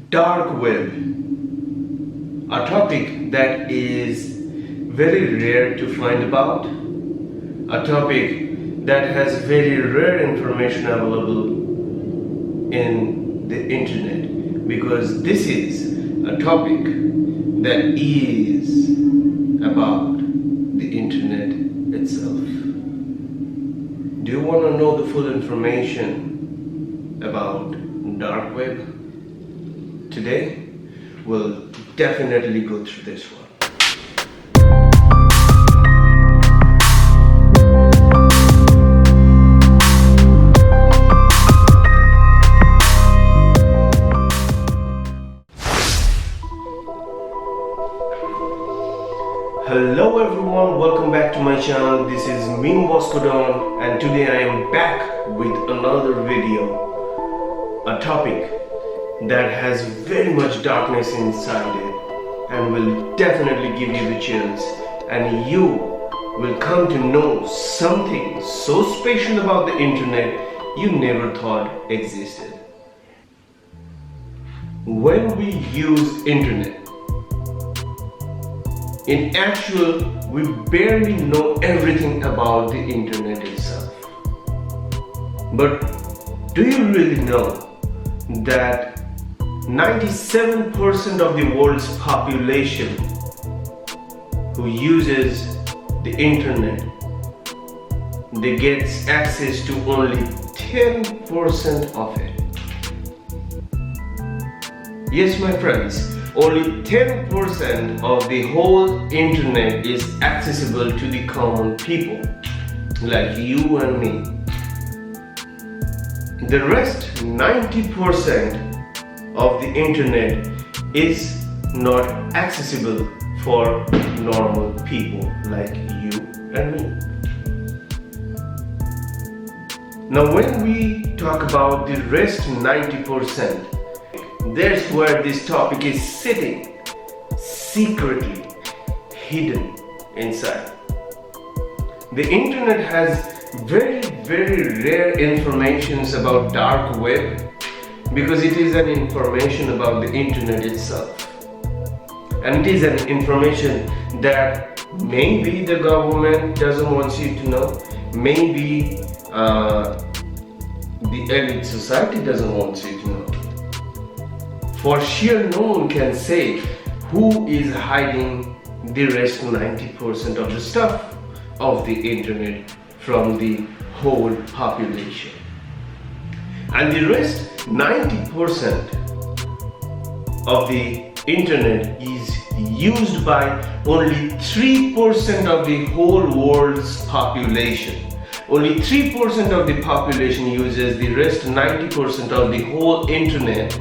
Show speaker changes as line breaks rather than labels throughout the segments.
Dark web, a topic that is very rare to find about, a topic that has very rare information available in the internet, because this is a topic that is about the internet itself. Do you want to know the full information about dark web? Today, we'll definitely go through this one. Hello everyone, welcome back to my channel. This is Meme Bosco Don, and today I am back with another video, a topic that has very much darkness inside it and will definitely give you the chills, and you will come to know something so special about the internet you never thought existed. When we use internet, in actual, we barely know everything about the internet itself. But do you really know that 97% of the world's population who uses the internet, they get access to only 10% of it? Yes, my friends, only 10% of the whole internet is accessible to the common people like you and me. The rest 90% of the internet is not accessible for normal people like you and me. Now when we talk about the rest 90%, that's where this topic is sitting, secretly hidden inside. The internet has very rare informations about dark web, because it is an information about the internet itself, and it is an information that maybe the government doesn't want you to know, maybe the elite society doesn't want you to know. For sure, no one can say who is hiding the rest 90% of the stuff of the internet from the whole population. And the rest 90% of the internet is used by only 3% of the whole world's population. Only 3% of the population uses the rest 90% of the whole internet.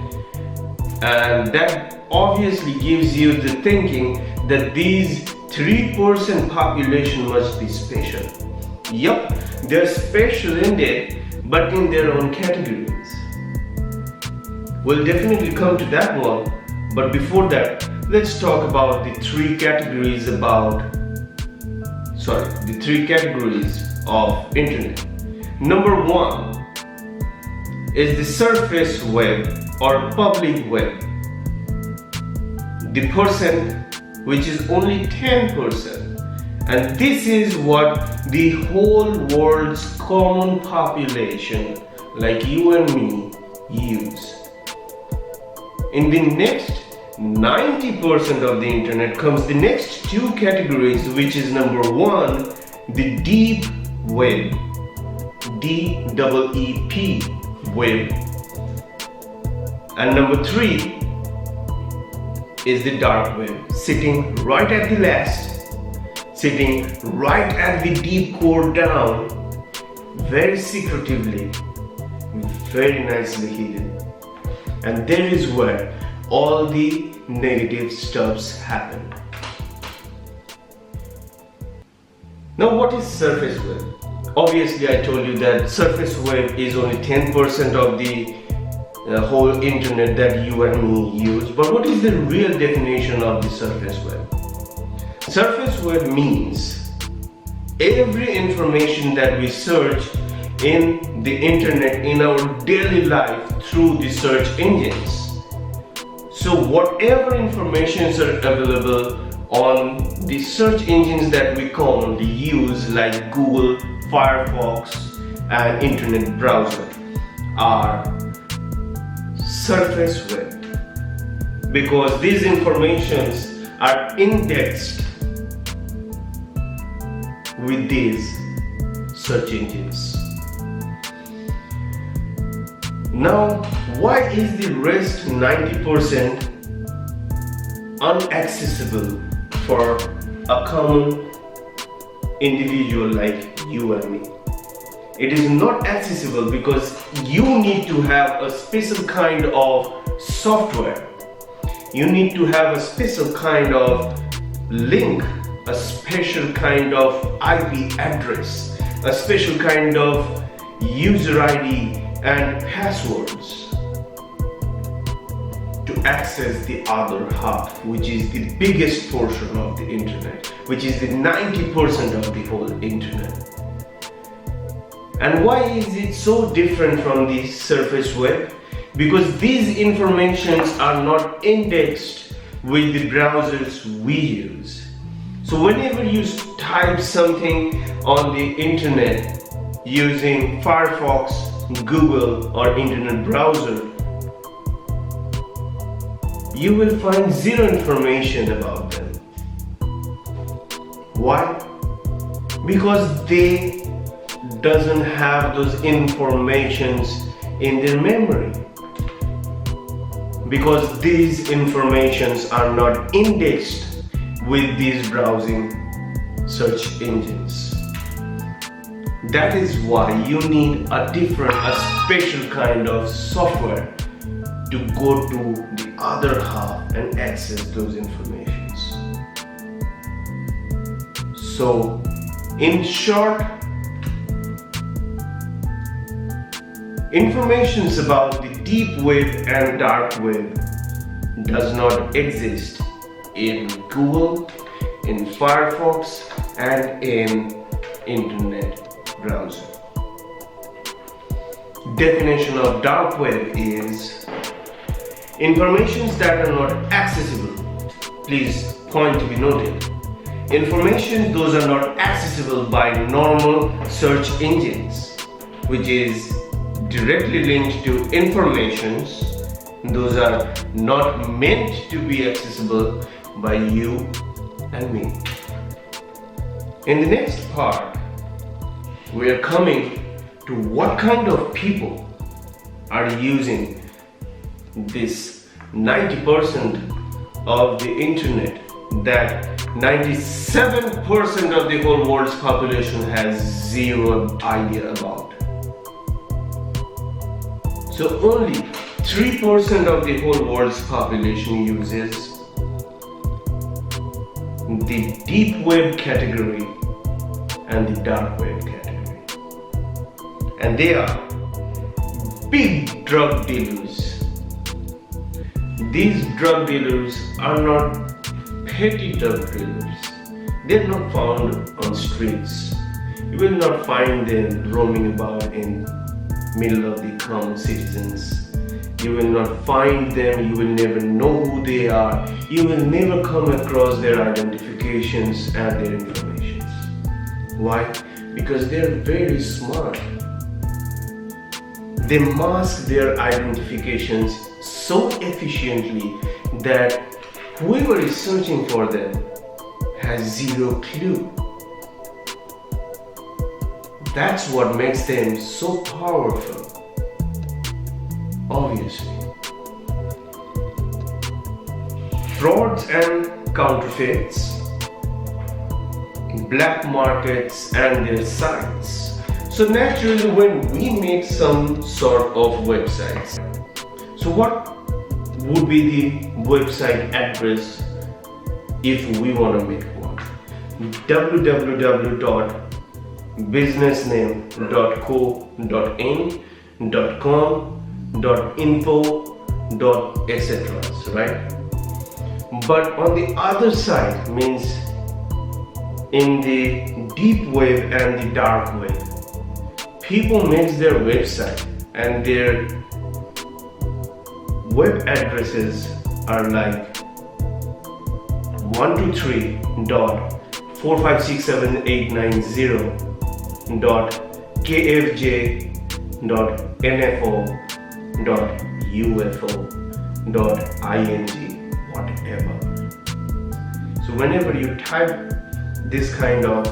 And that obviously gives you the thinking that these 3% population must be special. Yup, they're special indeed, but in their own categories. We'll definitely come to that one, but before that, let's talk about the three categories of internet. Number one is the surface web or public web, the percent which is only 10%, and this is what the whole world's common population like you and me use. In the next 90% of the internet comes the next two categories, which is number one, the deep web, DEEP web, and number three is the dark web, sitting right at the last, sitting right at the deep core down, very secretively, very nicely hidden. And there is where all the negative stuffs happen. Now what is surface web? Obviously I told you that surface web is only 10% of the whole internet that you and me use. But what is the real definition of the surface web? Surface web means every information that we search in the internet in our daily life through the search engines, So whatever informations are available on the search engines that we commonly use like Google, Firefox and internet browser are surface web, because these informations are indexed with these search engines. Now, why is the rest 90% unaccessible for a common individual like you and me? It is not accessible because you need to have a special kind of software. You need to have a special kind of link, a special kind of IP address, a special kind of user ID and passwords to access the other half, which is the biggest portion of the internet, which is the 90% of the whole internet. And why is it so different from the surface web? Because these informations are not indexed with the browsers we use. So whenever you type something on the internet using Firefox, Google or internet browser, you will find zero information about them. Why? Because they doesn't have those informations in their memory, because these informations are not indexed with these browsing search engines. That is why you need a special kind of software to go to the other half and access those informations. So, in short, informations about the deep web and dark web does not exist in Google, in Firefox and in internet browser. Definition of dark web is informations that are not accessible. Please, point to be noted. Information those are not accessible by normal search engines, which is directly linked to informations those are not meant to be accessible by you and me. In the next part, we are coming to what kind of people are using this 90% of the internet that 97% of the whole world's population has zero idea about. So only 3% of the whole world's population uses the deep web category and the dark web category. And they are big drug dealers. These drug dealers are not petty drug dealers. They're not found on streets. You will not find them roaming about in middle of the common citizens. You will not find them, you will never know who they are, you will never come across their identifications and their informations. Why? Because they're very smart. They mask their identifications so efficiently that whoever is searching for them has zero clue. That's what makes them so powerful. Obviously. Frauds and counterfeits, black markets and their sites. So naturally, when we make some sort of websites, so what would be the website address if we want to make one? www.businessname.co.in.com.info.etc. right? But on the other side, means in the deep web and the dark web, people make their website and their web addresses are like 123.4567890.kfj.nfo.ufo.ing, whatever. So whenever you type this kind of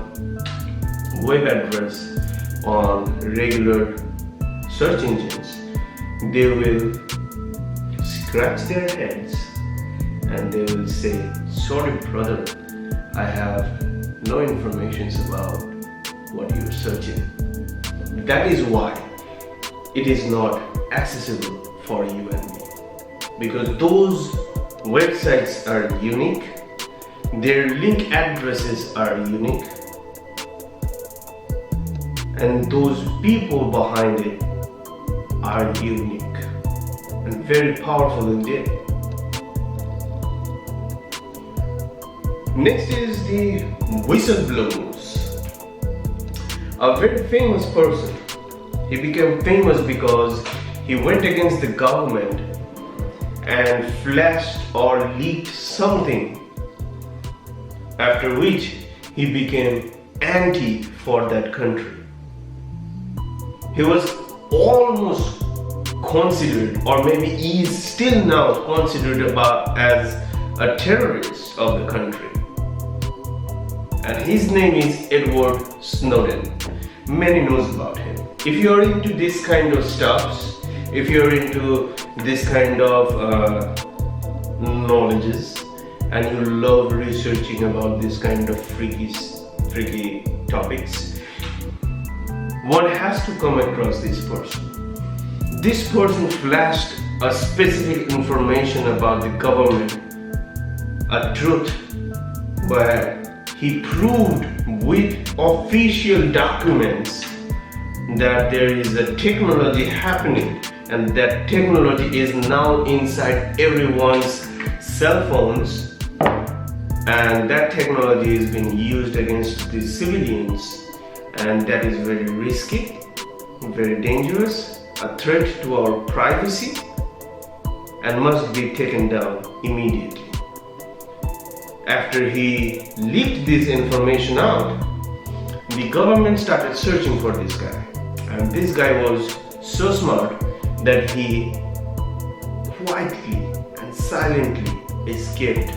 web address on regular search engines, they will scratch their heads and they will say, sorry brother, I have no information about what you're searching. That is why it is not accessible for you and me, because those websites are unique, their link addresses are unique, and those people behind it are unique and very powerful indeed. Next is the whistleblowers. A very famous person. He became famous because he went against the government and flashed or leaked something, after which he became anti for that country. He was almost considered, or maybe he is still now considered as a terrorist of the country. And his name is Edward Snowden. Many knows about him. If you are into this kind of stuff, if you are into this kind of knowledges, and you love researching about this kind of freaky topics, one has to come across this person. This person flashed a specific information about the government, a truth, where he proved with official documents that there is a technology happening, and that technology is now inside everyone's cell phones, and that technology is being used against the civilians, and that is very risky, very dangerous, a threat to our privacy, and must be taken down immediately. After he leaked this information out, the government started searching for this guy, and this guy was so smart that he quietly and silently escaped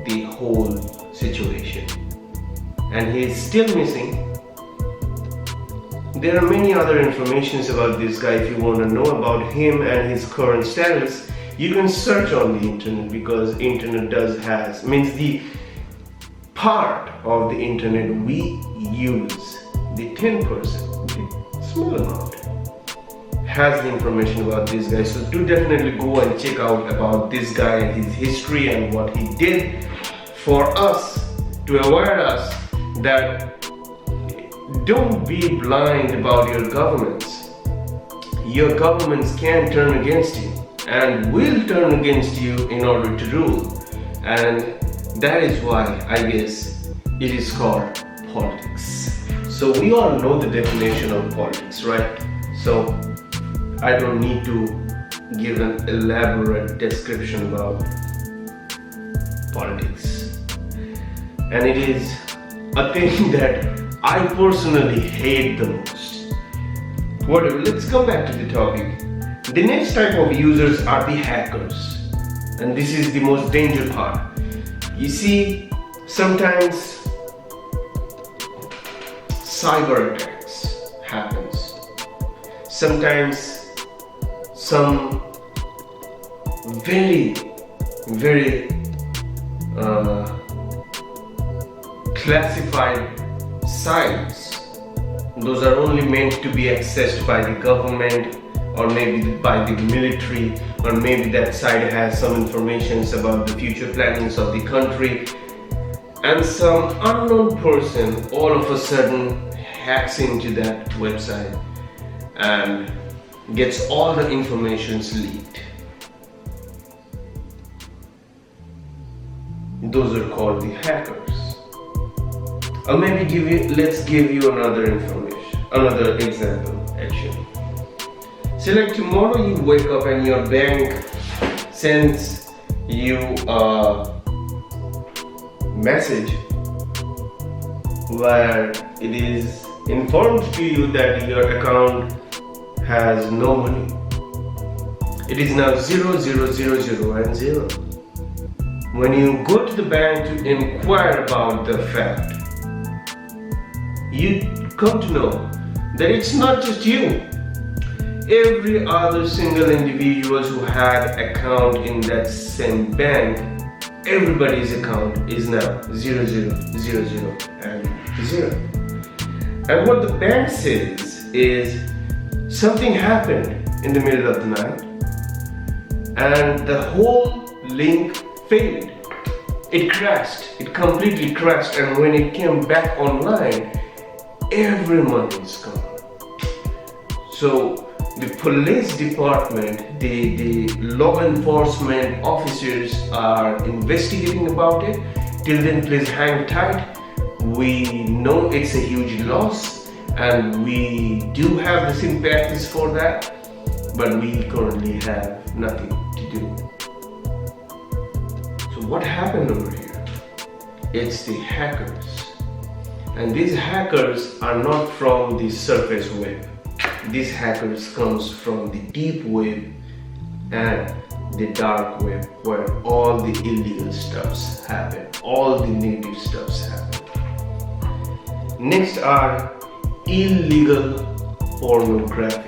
the whole situation, and he is still missing. There are many other informations about this guy. If you want to know about him and his current status, you can search on the internet, because internet means the part of the internet we use, the 10%, the small amount, has the information about this guy. So do definitely go and check out about this guy and his history and what he did for us, to aware us that don't be blind about your governments. Your governments can turn against you and will turn against you in order to rule, and that is why I guess it is called politics. So we all know the definition of politics, right? So I don't need to give an elaborate description about politics, and it is a thing that I personally hate the most. Whatever, let's come back to the topic. The next type of users are the hackers, and this is the most dangerous part. You see, sometimes cyber attacks happens. Sometimes some very classified sites, those are only meant to be accessed by the government, or maybe by the military, or maybe that site has some information about the future plannings of the country, and some unknown person all of a sudden hacks into that website and gets all the informations leaked. Those are called the hackers. Or maybe let's give you another example actually. Say like tomorrow you wake up and your bank sends you a message where it is informed to you that your account has no money. It is now 0, 0, 0, 0 and 0. When you go to the bank to inquire about the fact, you come to know that it's not just you. Every other single individual who had account in that same bank, everybody's account is now 0, 0, 0, 0 and 0. And what the bank says is something happened in the middle of the night and the whole link failed. It crashed, it completely crashed, and when it came back online, every money is gone. So the police department, the law enforcement officers are investigating about it. Till then, please hang tight. We know it's a huge loss and we do have the sympathies for that, but we currently have nothing to do. So what happened over here? It's the hackers. And these hackers are not from the surface web. These hackers comes from the deep web and the dark web, where all the illegal stuffs happen, all the negative stuffs happen. Next are illegal pornography.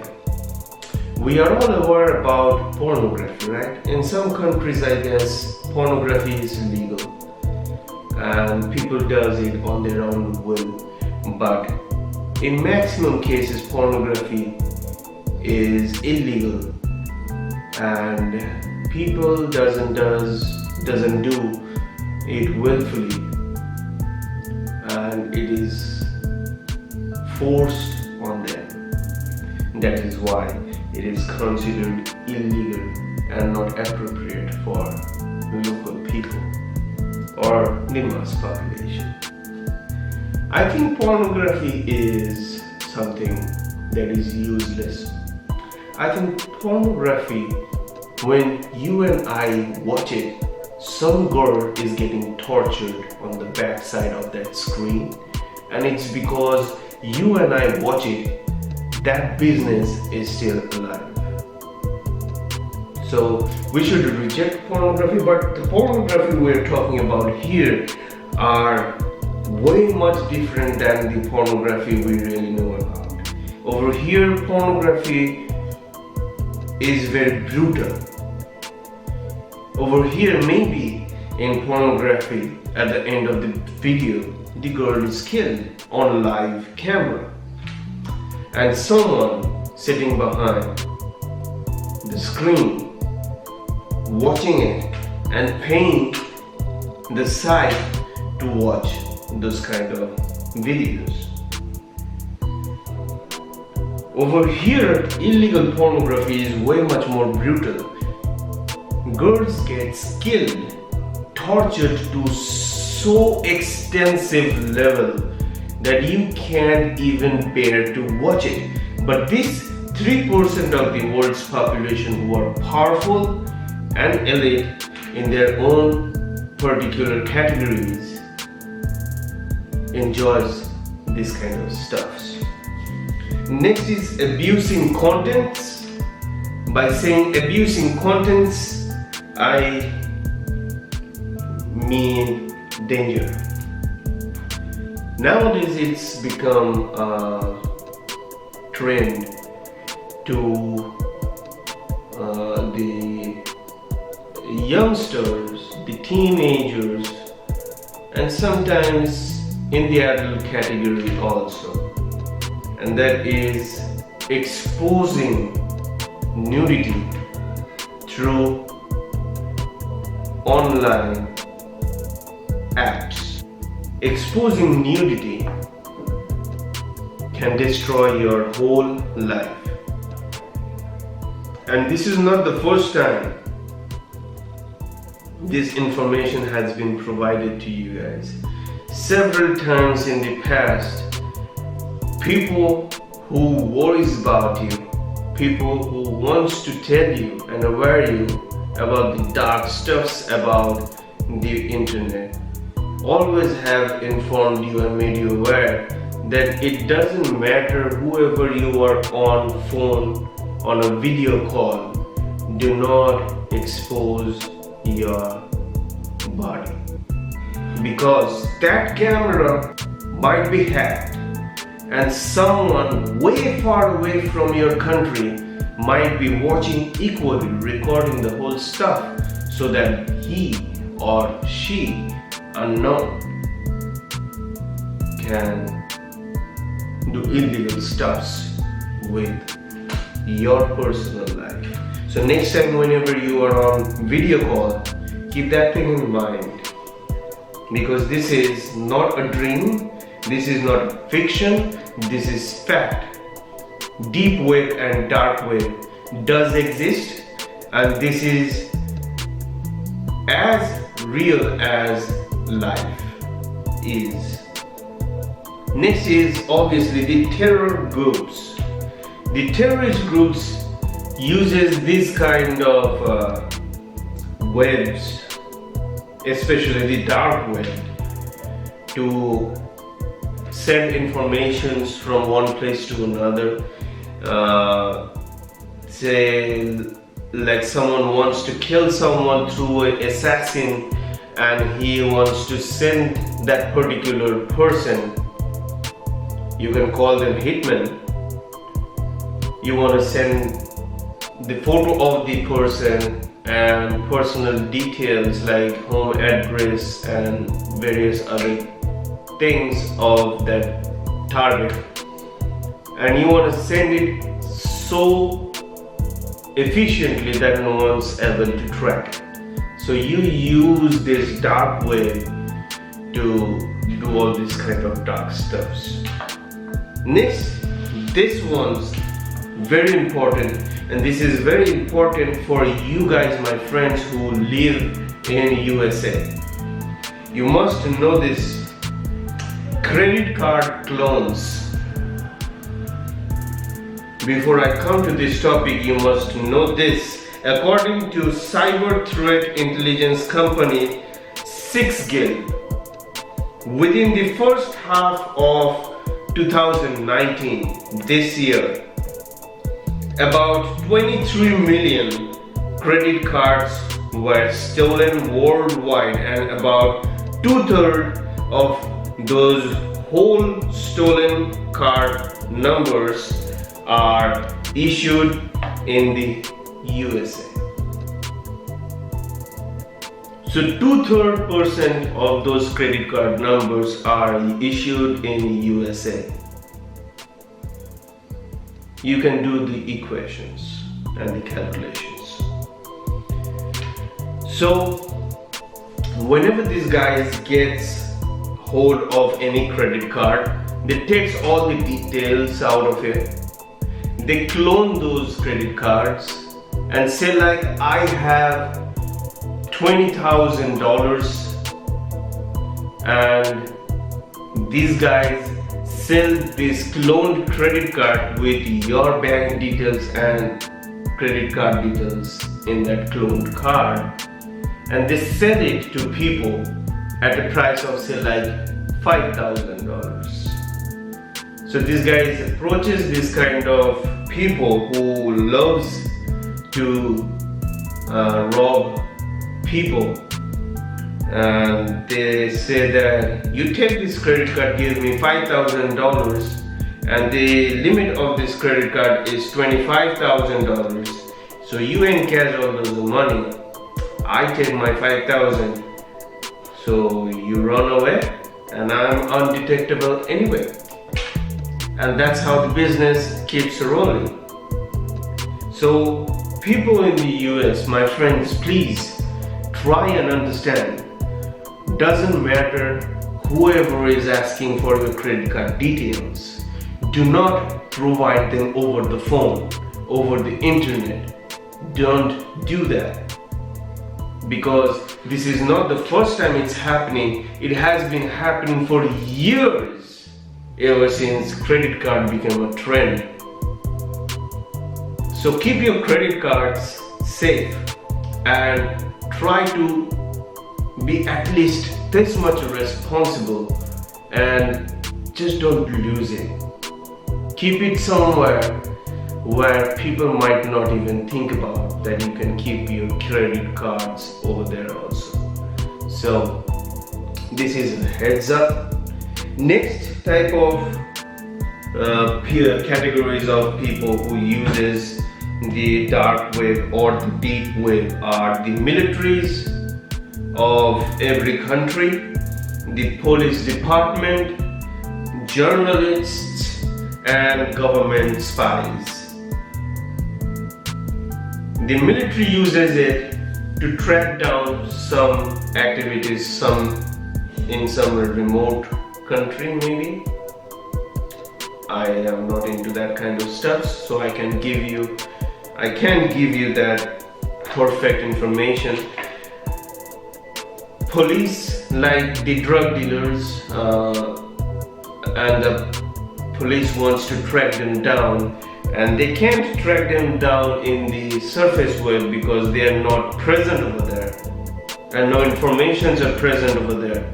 We are all aware about pornography, right? In some countries, I guess, pornography is legal and people does it on their own will. But in maximum cases, pornography is illegal and people doesn't do it willfully, and it is forced on them. That is why it is considered illegal and not appropriate for local people or the mass population. I think pornography is something that is useless. I think pornography, when you and I watch it, some girl is getting tortured on the back side of that screen, and it's because you and I watch it, that business is still alive. So we should reject pornography, but the pornography we're talking about here are way much different than the pornography we really know about. Over here, pornography is very brutal. Over here, maybe in pornography, at the end of the video, the girl is killed on live camera, and someone sitting behind the screen watching it and paying the site to watch those kind of videos. Over here, illegal pornography is way much more brutal. Girls get killed, tortured to so extensive level that you can't even bear to watch it. But this 3% of the world's population who are powerful and elite in their own particular categories enjoys this kind of stuff. Next is abusing contents. By saying abusing contents, I mean danger. Nowadays it's become a trend to the youngsters, the teenagers, and sometimes in the adult category also, and that is exposing nudity through online apps. Exposing nudity can destroy your whole life. And this is not the first time this information has been provided to you guys. Several times in the past, people who worries about you, people who wants to tell you and aware you about the dark stuffs about the internet. Always have informed you and made you aware that it doesn't matter whoever you are on phone, on a video call, do not expose your body, because that camera might be hacked and someone way far away from your country might be watching equally, recording the whole stuff, so that he or she, unknown, can do illegal stuffs with your personal life. So next time whenever you are on video call, keep that thing in mind, because this is not a dream, this is not fiction, this is fact. Deep web and dark web does exist, and this is as real as life is. Next is obviously the terror groups. The terrorist groups uses this kind of webs, especially the dark web, to send informations from one place to another. Say like someone wants to kill someone through an assassin, and he wants to send that particular person, you can call them hitmen. You want to send the photo of the person and personal details like home address and various other things of that target, and you want to send it so efficiently that no one's able to track it. So you use this dark web to do all this kind of dark stuffs. Next, this one's very important, and this is very important for you guys, my friends who live in USA. You must know this: credit card clones. Before I come to this topic, you must know this. According to cyber threat intelligence company 6GIL, within the first half of 2019, this year, about 23 million credit cards were stolen worldwide, and about 2/3 of those whole stolen card numbers are issued in the USA. So 2/3% of those credit card numbers are issued in USA. You can do the equations and the calculations. So whenever these guys gets hold of any credit card, they takes all the details out of it. They clone those credit cards and say like, I have $20,000, and these guys sell this cloned credit card with your bank details and credit card details in that cloned card, and they sell it to people at a price of say like $5,000. So this guy approaches this kind of people who loves to rob people, and they say that you take this credit card, give me $5,000, and the limit of this credit card is $25,000. So you encash all of the money, I take my $5,000, so you run away and I'm undetectable anyway. And that's how the business keeps rolling. So people in the US, my friends, please try and understand. Doesn't matter whoever is asking for your credit card details. Do not provide them over the phone, over the internet. Don't do that. Because this is not the first time it's happening. It has been happening for years, ever since credit card became a trend. So keep your credit cards safe. and try to be at least this much responsible and just don't lose it. Keep it somewhere where people might not even think about that you can keep your credit cards over there also. So this is a heads up. Next type of categories of people who uses the dark web or the deep web are the militaries of every country, the police department, journalists, and government spies. The military uses it to track down some activities, in some remote country maybe. I am not into that kind of stuff, so I can't give you that perfect information. Police, like the drug dealers, and the police wants to track them down, and they can't track them down in the surface web because they are not present over there, and no informations are present over there,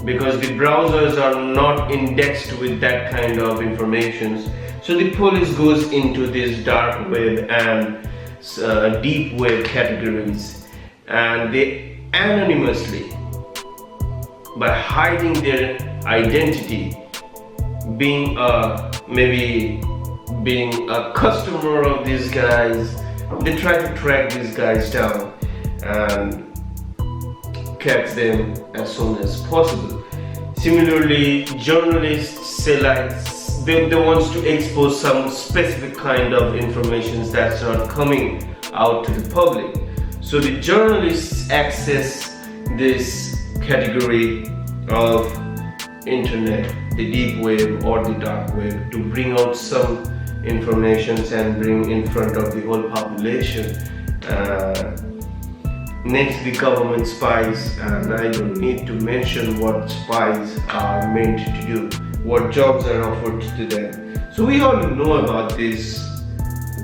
because the browsers are not indexed with that kind of information. So the police goes into this dark web and deep web categories, and they anonymously, by hiding their identity, maybe being a customer of these guys, they try to track these guys down and catch them as soon as possible. Similarly, journalists say like they want to expose some specific kind of information that's not coming out to the public. So the journalists access this category of internet, the deep web or the dark web, to bring out some information and bring in front of the whole population. Next, the government spies, and I don't need to mention what spies are meant to do, what jobs are offered to them. So we all know about this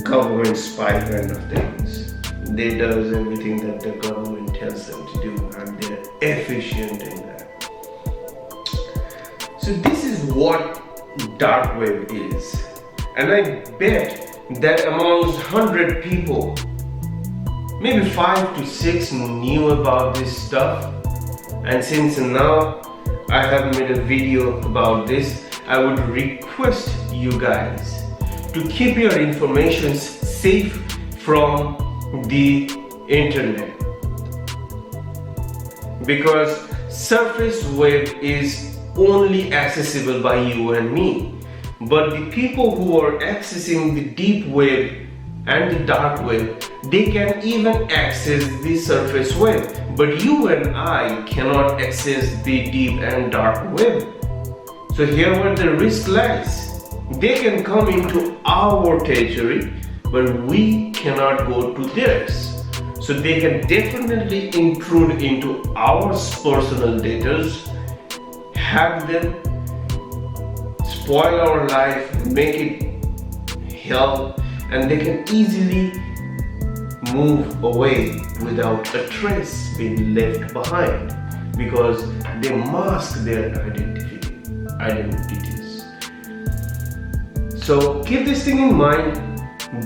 government spy kind of things. They does everything that the government tells them to do, and they're efficient in that. So this is what dark web is, and I bet that amongst 100 people, maybe 5 to 6 knew about this stuff. And since now I have made a video about this, I would request you guys to keep your information safe from the internet, because surface web is only accessible by you and me, but the people who are accessing the deep web and the dark web, they can even access the surface web, but you and I cannot access the deep and dark web. So here where the risk lies. They can come into our territory, but we cannot go to theirs. So they can definitely intrude into our personal data, hack them, spoil our life, make it hell, and they can easily move away without a trace being left behind, because they mask their identities. So keep this thing in mind.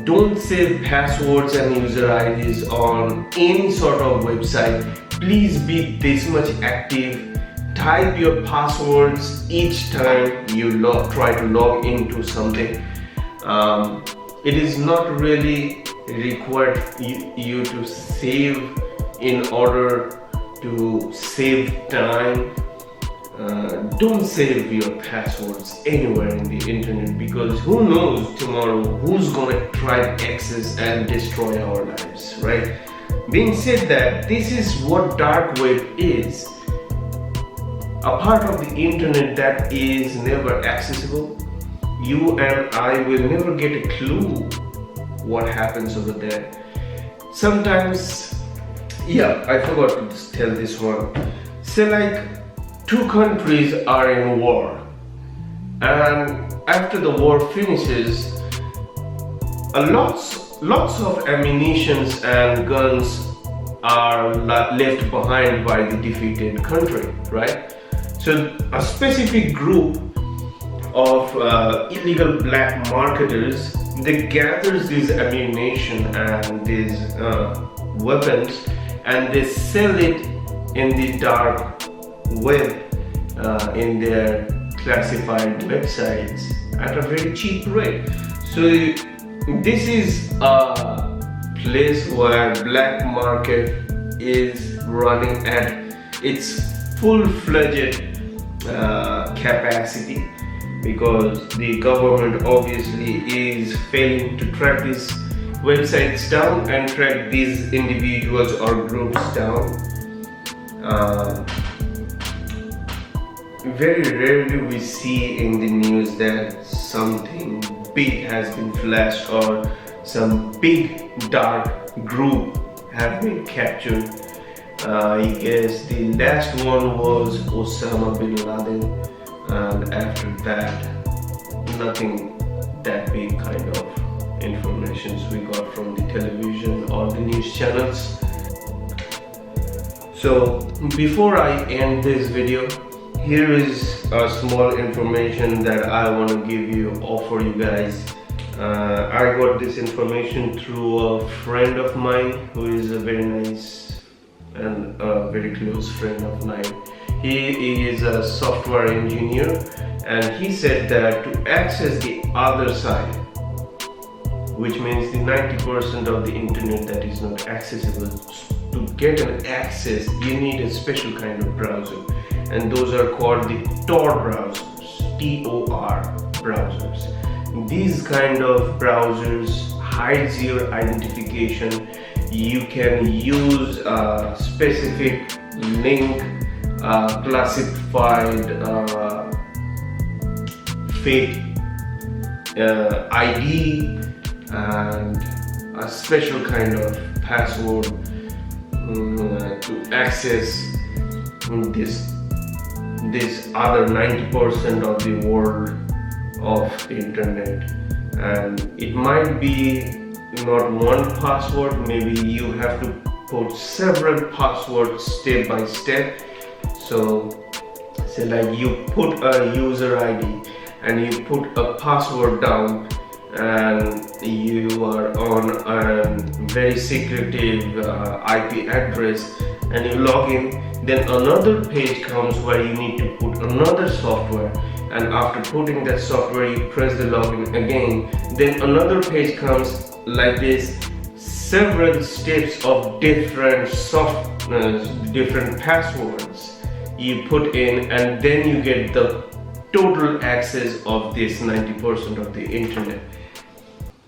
Don't save passwords and user IDs on any sort of website. Please be this much active. Type your passwords each time you try to log into something. It is not really required you to save in order to save time. Don't save your passwords anywhere in the internet, because who knows tomorrow who's gonna try to access and destroy our lives, right? Being said that, this is what dark web is, a part of the internet that is never accessible. You and I will never get a clue what happens over there. Sometimes, I forgot to tell this one. Say like 2 countries are in war, and after the war finishes, lots of ammunitions and guns are left behind by the defeated country, right? So a specific group of illegal black marketers, they gathers this ammunition and these weapons, and they sell it in the dark web in their classified websites at a very cheap rate. So this is a place where black market is running at its full-fledged capacity, because the government obviously is failing to track these websites down and track these individuals or groups down. Very rarely we see in the news that something big has been flashed or some big dark group have been captured. I guess the last one was Osama bin Laden, and after that nothing that big kind of information we got from the television or the news channels. So before I end this video, here is a small information that I want to give you, offer you guys. I got this information through a friend of mine who is a very nice and a very close friend of mine. He is a software engineer, and he said that to access the other side, which means the 90% of the internet that is not accessible, to get an access you need a special kind of browser, and those are called the Tor browsers, T-O-R browsers. These kind of browsers hides your identification. You can use a specific link, classified fake ID, and a special kind of password to access this other 90% of the world of the internet. And it might be not one password, maybe you have to put several passwords step by step. So say like you put a user ID and you put a password down, and you are on a very secretive IP address, and you log in, then another page comes where you need to put another software, and after putting that software you press the login again, then another page comes like this, several steps of different different passwords you put in, and then you get the total access of this 90% of the internet,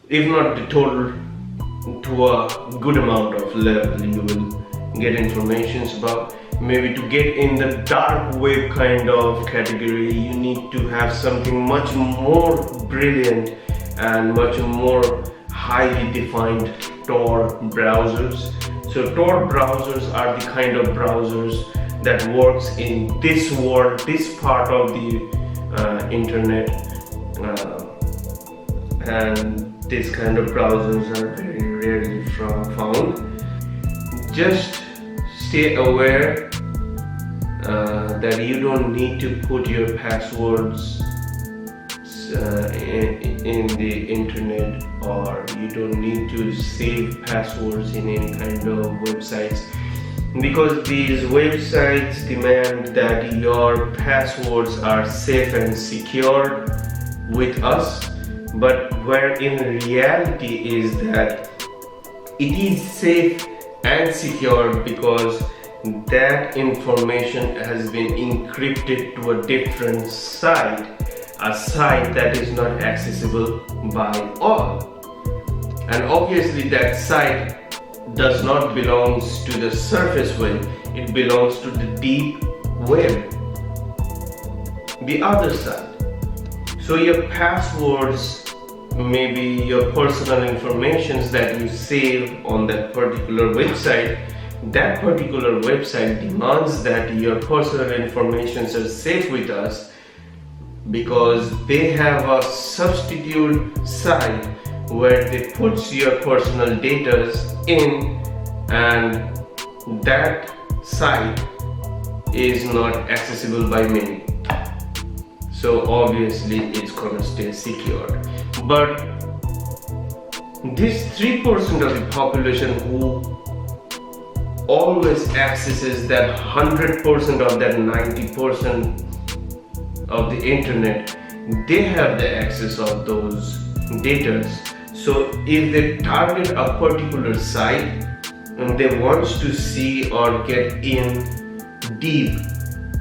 if not the total, to a good amount of level you will get informations about. Maybe to get in the dark web kind of category, you need to have something much more brilliant and much more highly defined Tor browsers. So Tor browsers are the kind of browsers that works in this world, this part of the internet, and this kind of browsers are very rarely found. Just stay aware that you don't need to put your passwords in the internet, or you don't need to save passwords in any kind of websites, because these websites demand that your passwords are safe and secure with us, but where in reality is that it is safe and secure because that information has been encrypted to a different site, a site that is not accessible by all. And obviously that site does not belong to the surface web, it belongs to the deep web, the other side. So your passwords, maybe your personal informations that you save on that particular website, that particular website demands that your personal informations are safe with us, because they have a substitute site where they put your personal data in, and that site is not accessible by many, so obviously it's gonna stay secure. But this 3% of the population who always accesses that 100% of that 90% of the internet, they have the access of those data. So if they target a particular site and they want to see or get in deep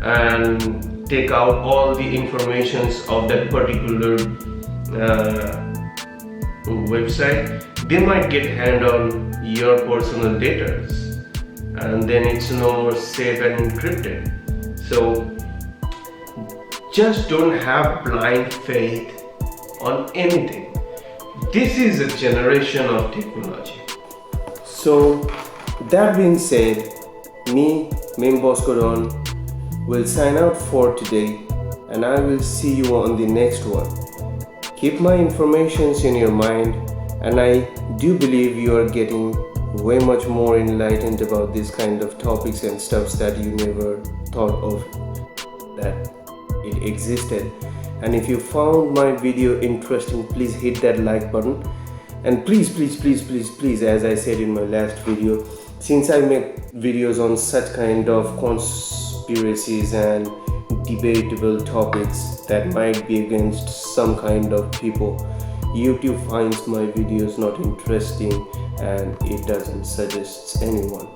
and take out all the informations of that particular website, they might get hand on your personal data, and then it's no more safe and encrypted. So just don't have blind faith on anything. This is a generation of technology. So that being said, me, Mem Bosco Don, will sign out for today, and I will see you on the next one. Keep my informations in your mind, and I do believe you are getting way much more enlightened about these kind of topics and stuffs that you never thought of that it existed. And if you found my video interesting, please hit that like button, and please, as I said in my last video, since I make videos on such kind of conspiracies and debatable topics that might be against some kind of people, YouTube finds my videos not interesting and it doesn't suggest anyone.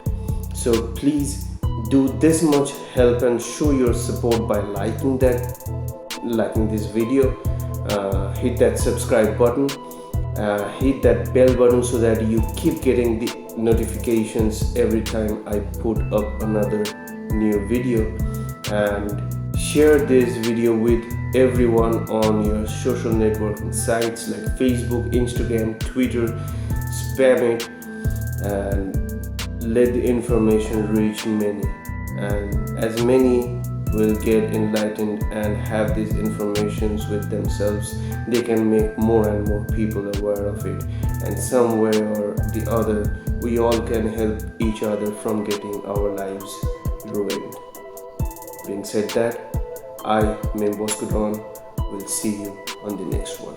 So please do this much help and show your support by liking this video, hit that subscribe button, hit that bell button so that you keep getting the notifications every time I put up another new video, and share this video with everyone on your social networking sites like Facebook, Instagram, Twitter. Spam it and let the information reach many, and as many will get enlightened and have these informations with themselves, they can make more and more people aware of it, and somewhere or the other we all can help each other from getting our lives ruined. Being said that, I, Mem Bosco Don, will see you on the next one.